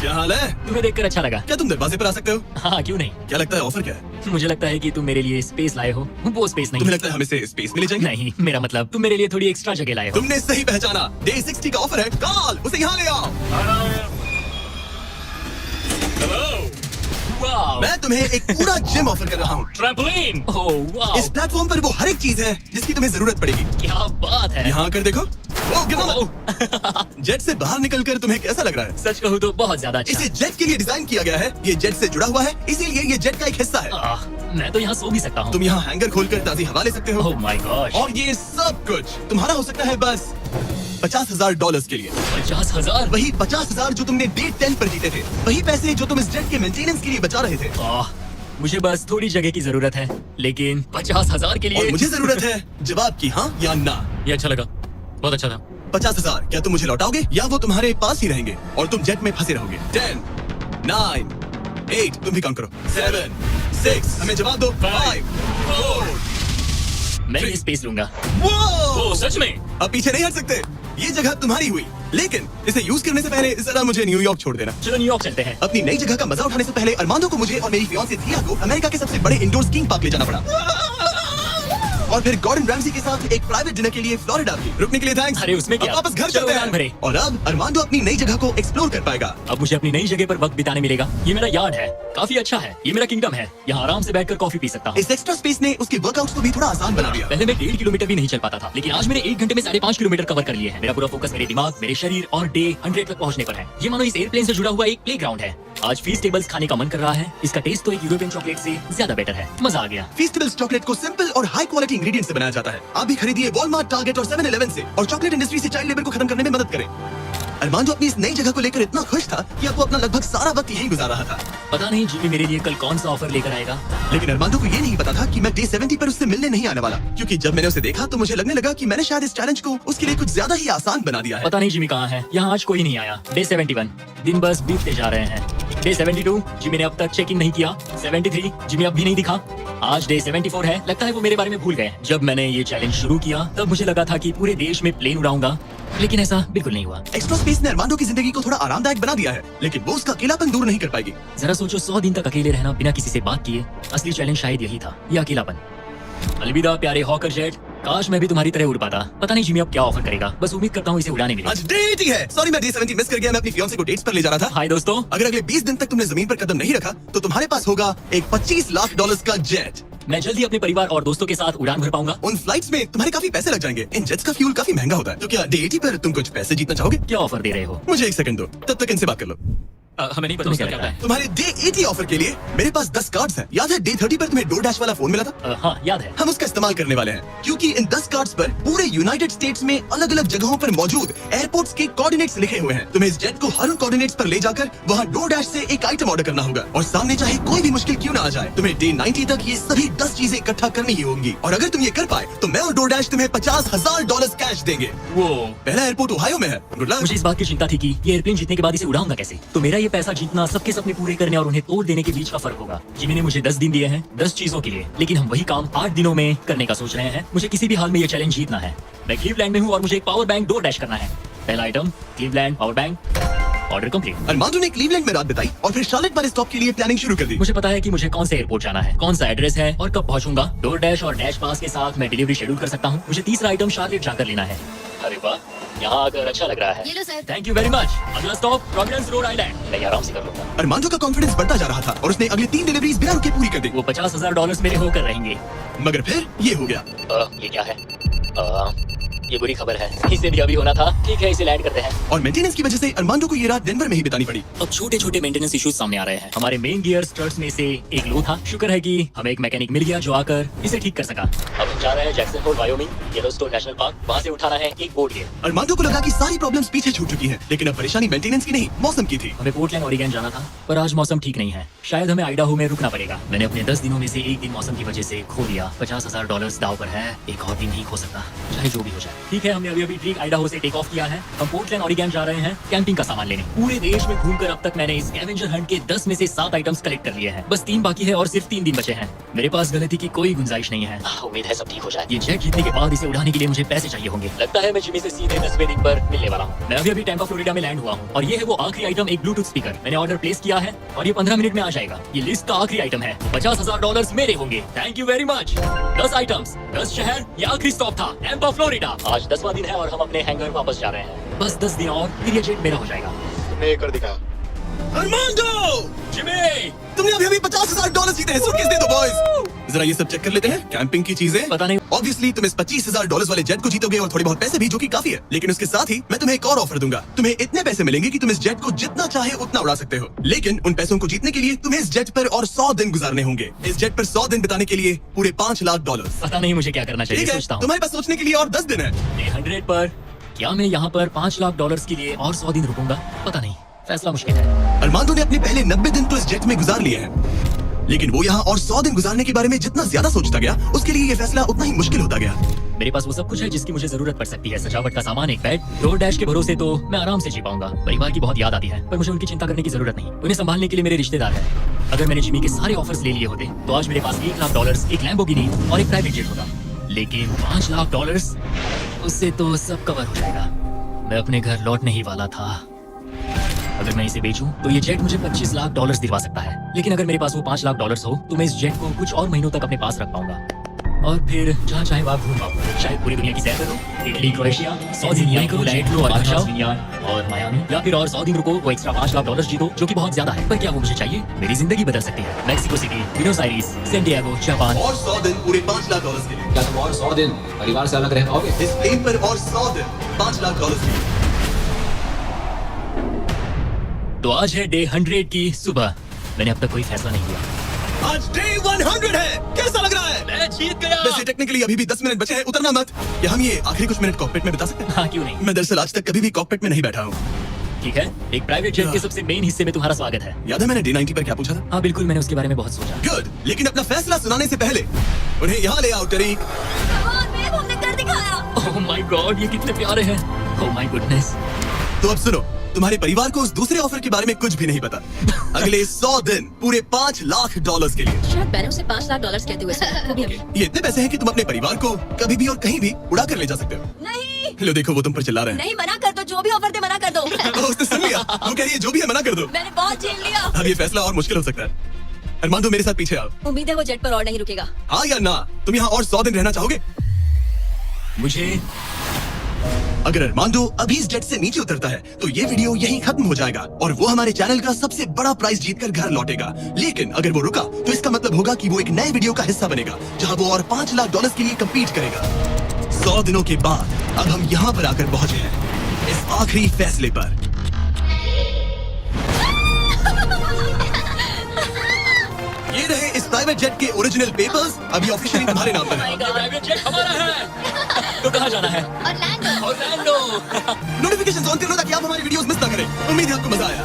क्या हाल है? तुम्हें देखकर अच्छा लगा। क्या तुम दरवाजे पर आ सकते हो? हाँ, क्यों नहीं। क्या लगता है ऑफर क्या है? मुझे लगता है कि तुम मेरे लिए स्पेस लाए हो, वो स्पेस नहीं। तुम्हें लगता है हमें से स्पेस मिल जाएंगे? नहीं, मेरा मतलब तुम मेरे लिए थोड़ी एक्स्ट्रा जगह लाए हो। तुमने सही पहचाना। डे 60 का ऑफर है, कॉल उसे यहाँ ले आओ। वाओ, मैं तुम्हें एक पूरा जिम ऑफर कर रहा हूँ। ट्रैम्पोलिन। ओह वाओ, इस प्लेटफॉर्म पर वो हर एक चीज है जिसकी तुम्हें जरूरत पड़ेगी। क्या बात है। यहाँ आकर देखो। ओ, गिरना मत। जेट से बाहर निकलकर तुम्हें कैसा लग रहा है? सच कहूँ तो बहुत ज्यादा अच्छा। इसे जेट के लिए डिजाइन किया गया है। ये जेट से जुड़ा हुआ है, इसीलिए ये जेट का एक हिस्सा है। मैं तो यहाँ सो भी सकता हूँ। तुम यहाँ हैंगर खोलकर ताजी हवा ले सकते हो। ओह माय गॉड, और ये सब कुछ तुम्हारा हो सकता है बस $50,000 के लिए। 50,000। वही 50,000 जो तुमने डे 10 पर जीते थे, वही पैसे जो तुम इस जेट के मेंटेनेंस के लिए बचा रहे थे। मुझे बस थोड़ी जगह की जरूरत है, लेकिन 50,000 के और लिए। मुझे जरूरत है जवाब की, हाँ या ना। ये अच्छा लगा, बहुत अच्छा था। 50,000 क्या तुम मुझे लौटाओगे या वो तुम्हारे पास ही रहेंगे और तुम जेट में फंसे रहोगे? 10, 9, 8, तुम भी काउंट करो। 7, 6, हमें जवाब दो। 5, 4। मैं ये स्पेस लूंगा। वो सच में? अब पीछे नहीं हट सकते। ये जगह तुम्हारी हुई, लेकिन इसे यूज करने से पहले जरा मुझे न्यूयॉर्क छोड़ देना। चलो न्यूयॉर्क चलते हैं। अपनी नई जगह का मजा उठाने से पहले अरमांडो को मुझे और मेरी फियांसे थिया को अमेरिका के सबसे बड़े इंडोर स्कीइंग पार्क ले जाना पड़ा। और फिर गॉर्डन रैमसी के साथ एक प्राइवेट डिनर के लिए फ्लोरिडा भी। रुकने के लिए थैंक्स। अरे उसमें क्या? अब वापस घर चलो चलते उड़ान भरे। हैं। और अब अरमांडो अपनी नई जगह को एक्सप्लोर कर पाएगा। अब मुझे अपनी नई जगह पर वक्त बिताने मिलेगा। ये मेरा यार्ड है, काफी अच्छा है। ये मेरा किंगडम है, यहाँ आराम से बैठकर कॉफी पी सकता हूँ। इस एक्स्ट्रा स्पेस ने उसके वर्कआउट्स को भी थोड़ा आसान बना दिया। पहले मैं 1.5 किलोमीटर भी नहीं चल पाता था, लेकिन आज मैंने 1 घंटे में 5.5 किलोमीटर कवर कर लिए हैं। मेरा पूरा फोकस मेरे दिमाग, मेरे शरीर और डे 100 तक पहुंचने पर है। ये मानो इस एयरप्लेन से जुड़ा हुआ एक प्लेग्राउंड है। आज फीस्टेबल्स खाने का मन कर रहा है। इसका टेस्ट तो एक यूरोपियन चॉकलेट से ज्यादा बेटर है। मजा आ गया। फीस्टेबल्स चॉकलेट को सिंपल और हाई क्वालिटी इंग्रेडिएंट्स से बनाया जाता है। आप भी खरीदिए वॉलमार्ट, टारगेट और 7-Eleven से और चॉकलेट इंडस्ट्री से चाइल्ड लेबर को खत्म करने में मदद करें। अरमांडो अपनी इस नई जगह को लेकर इतना खुश था कि अब वो अपना लगभग सारा वक्त यहीं गुजार रहा था। पता नहीं जिमी मेरे लिए कल कौन सा ऑफर लेकर आएगा। लेकिन अरमांडो को ये नहीं पता था कि मैं डे 70 पर उससे मिलने नहीं आने वाला, क्योंकि जब मैंने उसे देखा तो मुझे लगने लगा कि मैंने शायद इस चैलेंज को उसके लिए कुछ ज्यादा ही आसान बना दिया है। पता नहीं जिमी कहाँ है। यहाँ आज कोई नहीं आया। डे 71 दिन बस बीतते जा रहे हैं। डे 72 जिमी ने अब तक चेक इन नहीं किया। 73 जिमी अब भी नहीं दिखा। आज डे 74 है। लगता है वो मेरे बारे में भूल गए। जब मैंने ये चैलेंज शुरू किया तब मुझे लगा था कि पूरे देश में प्लेन उड़ाऊंगा, लेकिन ऐसा बिल्कुल नहीं हुआ। एक्स्ट्रा स्पेस ने अरमांडो की जिंदगी को थोड़ा आरामदायक बना दिया है, लेकिन वो उसका अकेलापन दूर नहीं कर पाएगी। जरा सोचो, 100 दिन तक अकेले रहना बिना किसी से बात किए। असली चैलेंज शायद यही था, ये अकेलापन। अलविदा प्यारे हॉकर जेट, काश मैं भी तुम्हारी तरह उड़ पाता। पता नहीं जिमी अब क्या ऑफर करेगा, बस उम्मीद करता हूँ इसे उड़ाने मिले। आज डे 80 है। सॉरी मैं डे 70 मिस कर गया। मैं अपनी फियांसे को डेट्स पर ले जा रहा था। हाय दोस्तों। अगर अगले 20 दिन तक तुमने जमीन पर कदम नहीं रखा तो तुम्हारे पास होगा एक $25 लाख का जेट। मैं जल्दी अपने परिवार और दोस्तों के साथ उड़ान भर पाऊंगा। उन फ्लाइट्स में तुम्हारे काफी पैसे लग जाएंगे। इन जेट्स का फ्यूल काफी महंगा होता है। तो क्या डे 80 पर तुम कुछ पैसे जीतना चाहोगे? क्या ऑफर दे रहे हो? मुझे 1 सेकंड दो, तब तक इनसे बात कर लो। हमें नहीं पता उसका क्या होता है। तुम्हारे डे 80 ऑफर के लिए मेरे पास 10 कार्ड्स हैं। याद है डे 30 पर तुम्हें डोरडैश वाला फोन मिला था? हाँ याद है। हम उसका इस्तेमाल करने वाले हैं, क्योंकि इन 10 कार्ड्स पर पूरे यूनाइटेड स्टेट्स में अलग अलग जगहों पर मौजूद एयरपोर्ट्स के कोऑर्डिनेट्स लिखे हुए हैं। तुम्हें इस जेट को हर उन कोऑर्डिनेट्स पर ले जाकर वहाँ डोरडैश से एक आइटम ऑर्डर करना होगा और सामने चाहे कोई भी मुश्किल क्यों ना आ जाए, तुम्हें डे 90 तक ये सभी 10 चीजें इकट्ठा करनी ही होंगी। और अगर तुम ये कर पाए तो मैं और डोरडैश तुम्हें $50,000 कैश देंगे। वो पहला एयरपोर्ट ओहायो में है। Good luck. मुझे इस बात की चिंता थी कि ये एयरप्लेन जीतने के बाद इसे उड़ाऊंगा कैसे। तो मेरा ये पैसा जीतना सबके सपने पूरे करने और उन्हें तोड़ देने के बीच का फर्क होगा। जिमी ने मुझे 10 दिन दिए हैं 10 चीजों के लिए, लेकिन हम वही काम 8 दिनों में करने का सोच रहे हैं। मुझे किसी भी हाल में ये चैलेंज जीतना है। मैं क्लीवलैंड में हूँ और मुझे एक पावर बैंक डोरडैश करना है। पहला item Cleveland power bank. Order complete. Armando ने क्लीवलैंड में रात बिताई और फिर शार्लेट पर स्टॉप के लिए प्लानिंग शुरू कर दी। मुझे पता है कि मुझे कौन से एयरपोर्ट जाना है, कौन सा एड्रेस है और कब पहुंचूंगा। डोरडैश और डैश पास के साथ मैं डिलीवरी शेड्यूल कर सकता हूँ। मुझे तीसरा आइटम शार्लेट जाकर लेना है। अरे वाह, यहाँ आकर अच्छा लग रहा है। ये लो sir. Thank you very much. अगला स्टॉप प्रोविडेंस रोड आइलैंड। मैं आराम से कर लूंगा। अरमांडो का कॉन्फिडेंस बढ़ता जा रहा था और उसने अगली 3 डिलीवरीज बिना रुके पूरी कर दी। वो $50,000 मेरे होकर रहेंगे। मगर फिर ये हो गया। ये क्या है? ये बुरी खबर है। इसे भी अभी होना था। ठीक है, इसे लैंड करते हैं। और मेंटेनेंस की वजह से अरमांडो को ये रात डेनवर में ही बितानी पड़ी। अब छोटे छोटे मेंटेनेंस इश्यूज सामने आ रहे हैं। हमारे मेन गियर स्टर्ट्स में से एक लो था। शुक्र है कि हमें एक मैकेनिक मिल गया जो आकर इसे ठीक कर सका। अब हम जा रहे हैं Jackson Hole Wyoming, Yellowstone national park. वहाँ से उठाना है एक बोट गियर। अरमांडो को लगा कि सारी प्रॉब्लम्स पीछे छूट चुकी हैं, लेकिन अब परेशानी मेंटेनेंस की नहीं मौसम की थी। हमें पोर्टलैंड ओरिगन जाना था, पर आज मौसम ठीक नहीं है। शायद हमें आइडाहो में रुकना पड़ेगा। मैंने अपने 10 दिनों में से एक दिन मौसम की वजह से खो दिया। $50,000 दाव पर है। एक और दिन नहीं खो सकता, चाहे जो भी हो जाए। ठीक है, हमने अभी अभी ड्रीक आइडाहो से टेक ऑफ किया है। हम पोर्टलैंड ओरिगन जा रहे हैं कैंपिंग का सामान लेने। पूरे देश में घूमकर अब तक मैंने इस स्कैवेंजर हंट के 10 में से 7 आइटम्स कलेक्ट कर लिए हैं। बस 3 बाकी है और सिर्फ 3 दिन बचे हैं। मेरे पास गलती की कोई गुंजाइश नहीं है। उम्मीद है सब ठीक हो जाए। ये जेट जीतने के बाद इसे उड़ाने के लिए मुझे पैसे चाहिए होंगे। लगता है मैं जिमी से सीधे 10वें दिन पर मिलने वाला हूँ। मैं अभी अभी टैंपा फ्लोरिडा में लैंड हुआ हूँ और ये है वो आखिरी आइटम, एक ब्लूटूथ स्पीकर। मैंने ऑर्डर प्लेस किया है और ये 15 मिनट में आ जाएगा। ये लिस्ट का आखिरी आइटम है। $50,000 मेरे होंगे। Thank you very much. 10 items, 10 शहर, ये आखिरी स्टॉप था टैंपा फ्लोरिडा। आज 10वां दिन है और हम अपने हैंगर वापस जा रहे हैं। बस 10 दिन और फिर ये जेट मेरा हो जाएगा। तुमने ये कर दिखाया। अरमांडो, जिमी, तुमने अभी अभी $50,000 जीते हैं। सूटकेस दे दो बॉयज। जरा ये सब चेक कर लेते हैं, कैंपिंग की चीजें। पता नहीं। ऑब्वियसली तुम इस $25,000 वाले जेट को जीतोगे और थोड़े बहुत पैसे भी, जो कि काफी है। लेकिन उसके साथ ही मैं तुम्हें एक और ऑफर दूंगा। तुम्हें इतने पैसे मिलेंगे कि तुम इस जेट को जितना चाहे उतना उड़ा सकते हो। लेकिन उन पैसों को जीतने के लिए तुम्हें इस जेट पर और 100 दिन गुजारने होंगे। इस जेट पर 100 दिन बिताने के लिए पूरे $5,00,000। पता नहीं मुझे क्या करना चाहिए। ठीक है, सोचता हूँ तुम्हारे पास सोचने के लिए और 10 दिन है। डे 100 पर क्या मैं यहाँ पर $5,00,000 के लिए और 100 दिन रुकूंगा? पता नहीं, फैसला मुश्किल है। अरमांडो ने अपने पहले 90 दिन तो इस जेट में गुजार लिए हैं। लेकिन वो यहाँ और 100 दिन गुजारने के बारे में जितना ज्यादा सोचता गया, उसके लिए ये फैसला उतना ही मुश्किल होता गया। मेरे पास वो सब कुछ है जिसकी मुझे जरूरत पड़ सकती है। सजावट का सामान, एक बेड, डोर डैश के भरोसे तो मैं आराम से जी पाऊंगा। परिवार की बहुत याद आती है, पर मुझे उनकी चिंता करने की जरूरत नहीं। उन्हें संभालने के लिए मेरे रिश्तेदार हैं। अगर मैंने जिमी के सारे ऑफर्स ले लिए होते तो आज मेरे पास $1,00,000, एक लैम्बोर्गिनी और एक प्राइवेट जेट होता। लेकिन $5,00,000, उससे तो सब कवर हो जाएगा। मैं अपने घर लौटने ही वाला था। अगर मैं इसे बेचूं तो ये जेट मुझे $25,00,000 दिलवा सकता है। लेकिन अगर मेरे पास वो $5,00,000 हो तो मैं इस जेट को कुछ और महीनों तक अपने पास रख पाऊंगा और फिर जहाँ चाहे वहाँ घूम पाऊंगा। शायद पूरी दुनिया की सैर करूं, इटली, क्रोएशिया, 100 दिन यहीं करूं, जेट लो और और मायामी, या फिर और 100 दिन रुको, वो एक्स्ट्रा $5,00,000 जीतो, जो कि बहुत ज्यादा है। पर क्या वो मुझे चाहिए? मेरी जिंदगी बदल सकती है। Mexico City, Buenos Aires, San Diego, Japan. और 100 दिन पूरे $5,00,000 के लिए। क्या तुम और 100 दिन परिवार से अलग रह पाओगे? इस प्लेन पर और 100 दिन $5,00,000 के लिए। तो आज है डे 100 की सुबह। मैंने अब तक कोई फैसला नहीं लिया। आज डे 100 है। कैसा लग रहा है? मैं जीत गया। वैसे टेक्निकली अभी भी 10 मिनट बचे हैं, उतरना मत। क्या हम ये आखिरी कुछ मिनट कॉकपिट में बिता सकते हैं? हाँ, क्यों नहीं। मैं दरअसल आज तक कभी भी कॉकपिट में नहीं बैठा हूँ। ठीक है, एक प्राइवेट जेट के सबसे मेन हिस्से में तुम्हारा स्वागत है। याद है मैंने D90 पर क्या पूछा था? हाँ बिल्कुल, मैंने उसके बारे में बहुत सोचा। गुड, लेकिन अपना फैसला सुनाने से पहले उन्हें यहाँ ले आओ टरीक। हमने कर दिखाया। ओह माय गॉड, ये कितने प्यारे हैं। Oh my goodness. तो अब सुनो, तुम्हारे परिवार को उस दूसरे ऑफर के बारे में कुछ भी नहीं पता। अगले 100 दिन पूरे $5,00,000 के लिए। शायद मैंने उसे $5,00,000 कहते हुए सुना, वो भी अभी। ये इतने पैसे हैं कि तुम अपने परिवार को कभी भी और कहीं भी उड़ा कर ले जा सकते हो। नहीं लो देखो, वो तुम पर चिल्ला रहे हैं। नहीं, मना कर दो। जो भी ऑफर दे मना कर दो। तो उसने सुन लिया। वो कह रही है जो भी है मना कर दो। मैंने बहुत झेल लिया। अब ये फैसला और मुश्किल हो सकता है। अरमांडो, मेरे साथ पीछे आओ। उम्मीद है वो जेट पर और नहीं रुकेगा। हाँ या ना? तुम यहाँ और 100 दिन रहना चाहोगे? मुझे अगर अरमांडो अभी इस जेट से नीचे उतरता है तो ये वीडियो यहीं खत्म हो जाएगा और वो हमारे चैनल का सबसे बड़ा प्राइज जीतकर घर लौटेगा। लेकिन अगर वो रुका तो इसका मतलब होगा कि वो एक नए वीडियो का हिस्सा बनेगा जहां वो और $5,00,000 के लिए कम्पीट करेगा। 100 दिनों के बाद अब हम यहाँ पर आकर पहुंचे हैं, इस आखिरी फैसले पर। ये रहे इस प्राइवेट जेट के ओरिजिनल पेपर्स, अभी ऑफिशियली तुम्हारे नाम पर है। प्राइवेट जेट हमारा है। तो कहाँ जाना है? और लैंड ऑरलैंडो। नोटिफिकेशन ऑन कर लो ताकि आप हमारी वीडियोस मिस ना करें। उम्मीद है आपको मजा आया।